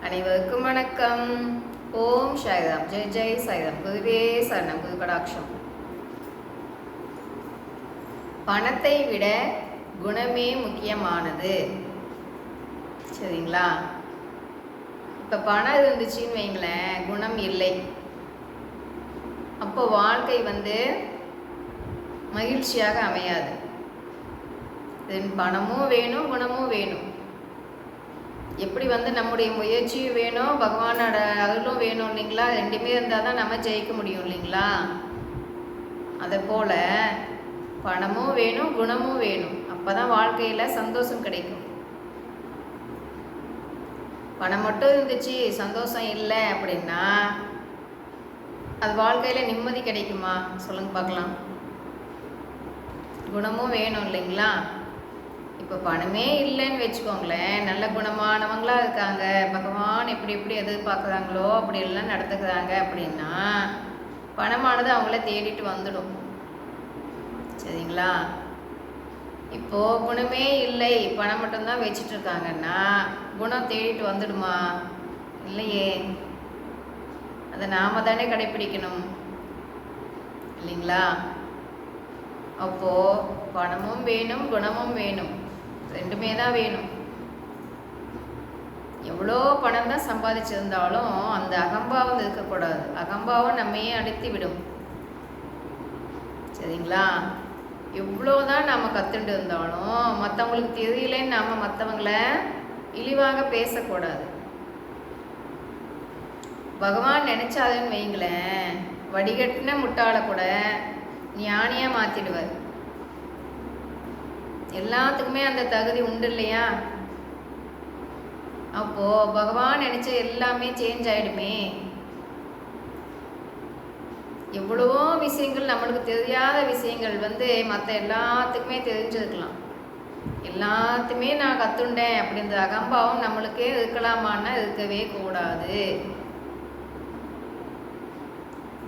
அனைவருக்கும் வணக்கம். ஓம் சாய்ராம். ஜெய் ஜெய் சாய்ராம். குருவே சரணம். குரு கடாட்சம். பணத்தை விட குணமே முக்கியமானது. சரிங்களா? இப்போ பணம் இருந்துச்சுன்னு வைங்களேன், குணம் இல்லை. அப்போ வாழ்க்கை மகிழ்ச்சியாக அமையாது. பணமும் வேணும், குணமும் வேணும். எப்படி நம்முடைய முயற்சியும் வேணும், பகவானோட அருளும் வேணும் இல்லைங்களா? ரெண்டுமே இருந்தால் தான் நம்ம ஜெயிக்க முடியும் இல்லைங்களா? அதை போல் பணமும் வேணும், குணமும் வேணும். அப்போ தான் வாழ்க்கையில் சந்தோஷம் கிடைக்கும். பணம் மட்டும் இருந்துச்சு, சந்தோஷம் இல்லை அப்படின்னா அது வாழ்க்கையில் நிம்மதி கிடைக்குமா? சொல்லுங்க பார்க்கலாம். குணமும் வேணும் இல்லைங்களா? இப்போ பணமே இல்லைன்னு வச்சுக்கோங்களேன், நல்ல குணமானவங்களாக இருக்காங்க, பகவான் எப்படி எப்படி எதிர்பார்க்குறாங்களோ அப்படி எல்லாம் நடத்துக்கிறாங்க அப்படின்னா பணமானது அவங்கள தேடிட்டு வந்துடும். சரிங்களா? இப்போது குணமே இல்லை, பணம் மட்டும்தான் வச்சுட்டு இருக்காங்கன்னா குணம் தேடிட்டு வந்துடுமா? இல்லையே. அதை நாம் தானே கடைப்பிடிக்கணும் இல்லைங்களா? அப்போது பணமும் வேணும், குணமும் வேணும், ரெண்டுமே தான் வேணும். எவ்வளோ பணம் தான் சம்பாதிச்சிருந்தாலும் அந்த அகம்பாவம் இருக்கக்கூடாது. அகம்பாவம் நம்மையே அடித்து விடும். சரிங்களா? எவ்வளோதான் நாம் கற்றுட்டு இருந்தாலும் மற்றவங்களுக்கு தெரியலன்னு நாம் மற்றவங்கள இழிவாக பேசக்கூடாது. பகவான் நினச்சாதுன்னு வைங்களேன், வடிகட்டின முட்டாளை கூட ஞானியாக மாற்றிடுவார். எல்லாத்துக்குமே அந்த தகுதி உண்டு இல்லையா? அப்போது பகவான் நினச்ச எல்லாமே சேஞ்ச் ஆகிடுமே. எவ்வளவோ விஷயங்கள் நம்மளுக்கு தெரியாத விஷயங்கள் மற்ற எல்லாத்துக்குமே தெரிஞ்சிருக்கலாம். எல்லாத்தையுமே நான் கற்றுண்டேன் அப்படின்ற அகம்பாவம் நம்மளுக்கே இருக்கலாமான்னா இருக்கவே கூடாது.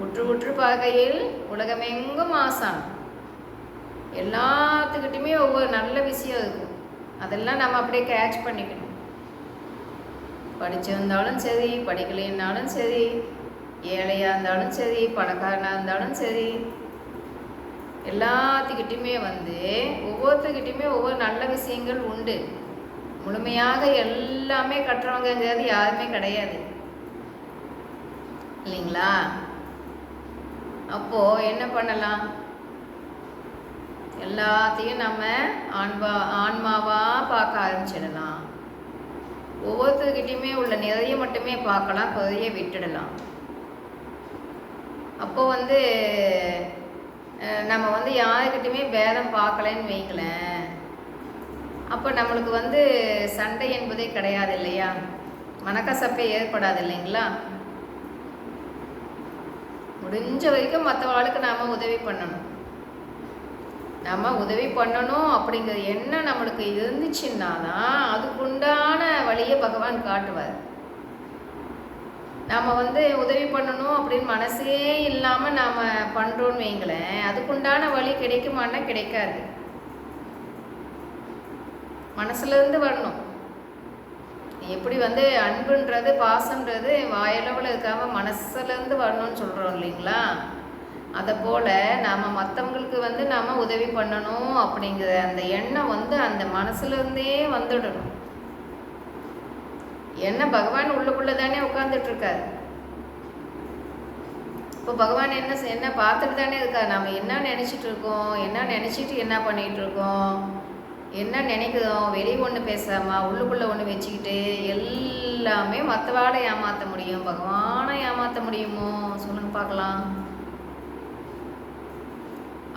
உற்று உற்று பார்க்கையில் உலகமெங்கும் ஆசான். எல்லாத்துக்கிட்டையுமே ஒவ்வொரு நல்ல விஷயம் இருக்கும். அதெல்லாம் நம்ம அப்படியே கேட்ச் பண்ணிக்கணும். படிச்சிருந்தாலும் சரி, படிக்கலைன்னாலும் சரி, ஏழையாக இருந்தாலும் சரி, பணக்காரனாக இருந்தாலும் சரி, எல்லாத்துக்கிட்டையுமே ஒவ்வொருத்தர்கிட்டையுமே ஒவ்வொரு நல்ல விஷயங்கள் உண்டு. முழுமையாக எல்லாமே கற்றவங்கிறது யாருமே கிடையாது இல்லைங்களா? அப்போது என்ன பண்ணலாம்? எல்லாத்தையும் நம்ம ஆன்மாவாக பார்க்க ஆரம்பிச்சிடலாம். ஒவ்வொருத்தர்கிட்டையுமே உள்ள நிறைய மட்டுமே பார்க்கலாம், குறைய விட்டுடலாம். அப்போது நம்ம யாருக்கிட்டையுமே பேதம் பார்க்கலன்னு வைங்களேன், அப்போ நம்மளுக்கு சண்டை என்பதே கிடையாது இல்லையா? மனக்கசப்பே ஏற்படாது இல்லைங்களா? முடிஞ்ச வரைக்கும் மற்றவர்களுக்கு நாம் உதவி பண்ணணும். நம்ம உதவி பண்ணணும் அப்படிங்கிற எண்ணம் நம்மளுக்கு இருந்துச்சுன்னா தான் அதுக்குண்டான வழியை பகவான் காட்டுவார். நாம் உதவி பண்ணணும் அப்படின்னு மனசே இல்லாமல் நாம் பண்ணுறோன்னு வைங்களேன், அதுக்குண்டான வழி கிடைக்குமான்னா கிடைக்காது. மனசுலேருந்து வரணும். எப்படி அன்புன்றது, பாசம்ன்றது வாயளவில் இருக்காமல் மனசுலேருந்து வரணும்னு சொல்கிறோம் இல்லைங்களா? அதை போல் நாம் மற்றவங்களுக்கு நாம் உதவி பண்ணணும் அப்படிங்கிற அந்த எண்ணம் அந்த மனசுலேருந்தே வந்துடணும். ஏன்னா பகவான் உள்ளுக்குள்ளே தானே உட்காந்துட்ருக்காரு. இப்போ பகவான் என்ன பார்த்துட்டு தானே இருக்கார். நாம் என்ன நினச்சிட்டு இருக்கோம், என்ன நினச்சிட்டு என்ன பண்ணிகிட்டு இருக்கோம், என்ன நினைக்கிறோம், வெளியே ஒன்று பேசாமல் உள்ளுக்குள்ளே ஒன்று வச்சுக்கிட்டு எல்லாமே மற்றவாளை ஏமாற்ற முடியும், பகவானை ஏமாற்ற முடியுமோ? சொல்லுங்க பார்க்கலாம்.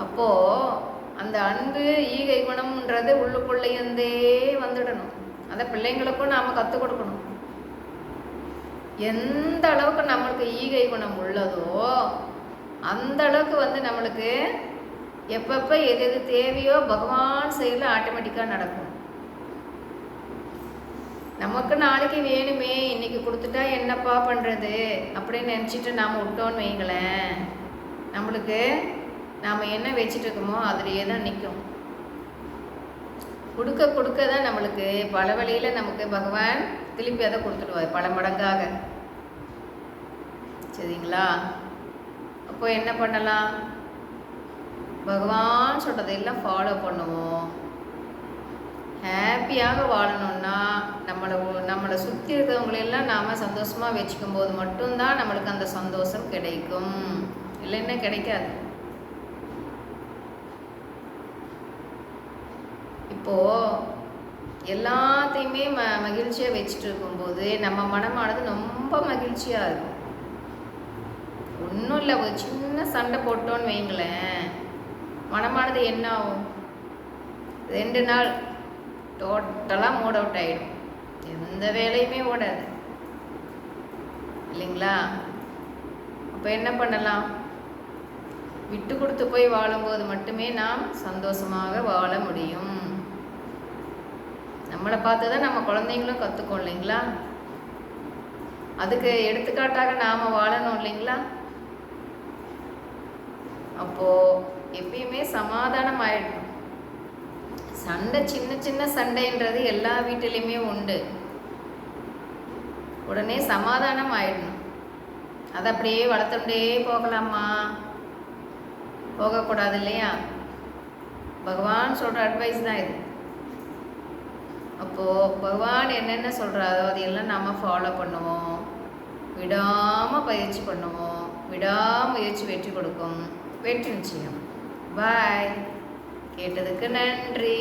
அப்போது அந்த அன்பு ஈகை குணம்ன்றது உள்ளுக்குள்ளேருந்தே வந்துடணும். அதை பிள்ளைங்களுக்கும் நாம் கற்றுக் கொடுக்கணும். எந்த அளவுக்கு நம்மளுக்கு ஈகை குணம் உள்ளதோ அந்த அளவுக்கு நம்மளுக்கு எப்பப்போ எது எது தேவையோ பகவான் செயலில் ஆட்டோமேட்டிக்காக நடக்கும். நமக்கு நாளைக்கு வேணுமே, இன்னைக்கு கொடுத்துட்டா என்னப்பா பண்ணுறது அப்படின்னு நினச்சிட்டு நாம் விட்டோன்னு வைங்களேன், நம்மளுக்கு நாம் என்ன வச்சுட்டு இருக்கோமோ அதுலேயே தான் நிற்கும். கொடுக்க கொடுக்க தான் நம்மளுக்கு பல வழியில் நமக்கு பகவான் திருப்பி அதை கொடுத்துடுவார் பல மடங்காக. சரிங்களா? அப்போ என்ன பண்ணலாம்? பகவான் சொல்கிறதையெல்லாம் ஃபாலோ பண்ணுவோம். ஹாப்பியாக வாழணும்னா நம்மளை சுற்றி இருக்கிறவங்களெல்லாம் நாம் சந்தோஷமாக வச்சுக்கும் போது மட்டும்தான் நம்மளுக்கு அந்த சந்தோஷம் கிடைக்கும். இல்லைன்னா கிடைக்காது. இப்போது எல்லாத்தையுமே மகிழ்ச்சியாக வச்சுட்டு இருக்கும்போது நம்ம மனமானது ரொம்ப மகிழ்ச்சியாக இருக்கும். ஒன்றும் இல்லை, ஒரு சின்ன சண்டை போட்டோன்னு வைங்களேன், மனமானது என்ன ஆகும்? 2 நாள் டோட்டலாக மூட் அவுட் ஆகிடும். எந்த வேலையுமே ஓடாது இல்லைங்களா? அப்போ என்ன பண்ணலாம்? விட்டு கொடுத்து போய் வாழும்போது மட்டுமே நாம் சந்தோஷமாக வாழ முடியும். நம்மளை பார்த்து தான் நம்ம குழந்தைங்களும் கற்றுக்கோம் இல்லைங்களா? அதுக்கு எடுத்துக்காட்டாக நாம் வாழணும் இல்லைங்களா? அப்போது எப்பயுமே சமாதானம் ஆயிடணும். சண்டை சின்ன சின்ன சண்டைன்றது எல்லா வீட்டிலையுமே உண்டு. உடனே சமாதானம் ஆயிடணும். அதை அப்படியே வளர்த்துட்டே போகலாமா? போகக்கூடாது இல்லையா? பகவான் சொல்கிற அட்வைஸ் தான் இது. அப்போது பகவான் என்னென்ன சொல்கிறாரோ அதையெல்லாம் நாம் ஃபாலோ பண்ணுவோம். விடாமல் பயிற்சி பண்ணுவோம். விடாமுயற்சி வெற்றி கொடுக்கும். வெற்றி நிச்சயம். பாய். கேட்டதுக்கு நன்றி.